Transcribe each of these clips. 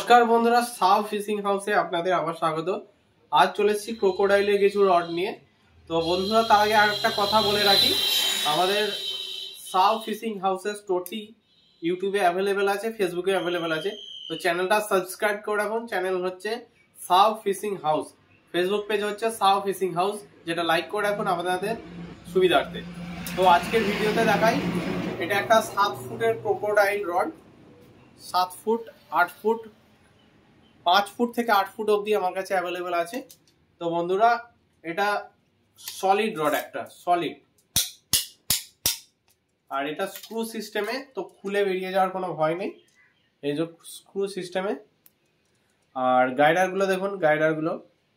নমস্কার বন্ধুরা, সাউ ফিশিং হাউসে আপনাদের আবার স্বাগত। আজ চলে এসেছি ক্রোকোডাইলের কিছু রড নিয়ে। তো বন্ধুরা, তার আগে আর একটা কথা বলে রাখি, আমাদের সাউ ফিশিং হাউসের স্টোরটি ইউটিউবে অ্যাভেলেবেল আছে, ফেসবুকে অ্যাভেলেবেল আছে। তো চ্যানেলটা সাবস্ক্রাইব করে রাখুন। চ্যানেল হচ্ছে Sau fishing house, Facebook page হচ্ছে সাউ ফিশিং হাউস, যেটা লাইক করে রাখুন আপনাদের সুবিধার্থে। তো আজকের ভিডিওতে দেখাই, এটা একটা 7 ফুটের crocodile rod. 7 foot, 8 foot, 5 foot থেকে 8 ফুট অবধি আমার কাছে অ্যাভেলেবেল আছে। তো বন্ধুরা, এটা সলিড রড, একটা সলিড, আর এটা স্ক্রু সিস্টেমে, তো খুলে বেরিয়ে যাওয়ার কোনো ভয় নেই। এই যে স্ক্রু সিস্টেমে। আর গাইডার গুলো দেখুন, গাইডার গুলো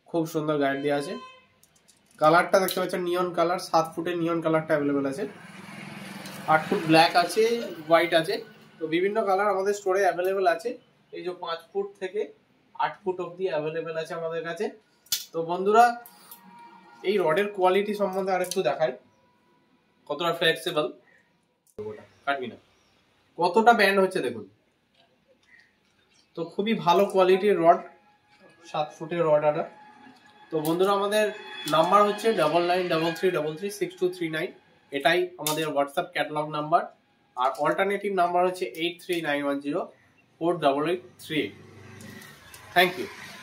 খুব সুন্দর গাইড দেওয়া আছে। কালারটা দেখতে পাচ্ছেন নিয়ন কালার, 7 ফুটের নিয়ন কালারটা অ্যাভেলেবেল আছে। 8 ফুট ব্ল্যাক আছে, হোয়াইট আছে। তো বিভিন্ন কালার আমাদের স্টোরে অ্যাভেলেবেল আছে। এই যে 5 ফুট থেকে 8 ফুট অবধি অ্যাভেলেবেল আছে আমাদের কাছে। তো বন্ধুরা, এই রডের কোয়ালিটি সম্বন্ধে আরেকটু দেখাই, কতটা ফ্লেক্সিবল, কাটবি না, কতটা ব্যান্ড হচ্ছে দেখুন। তো খুবই ভালো কোয়ালিটির রড, 7 ফুটের রড এটা। তো বন্ধুরা, আমাদের নাম্বার হচ্ছে 9933336239, এটাই আমাদের হোয়াটসঅ্যাপ ক্যাটালগ নাম্বার। আর অল্টারনেটিভ নাম্বার হচ্ছে 8391048838। Thank you.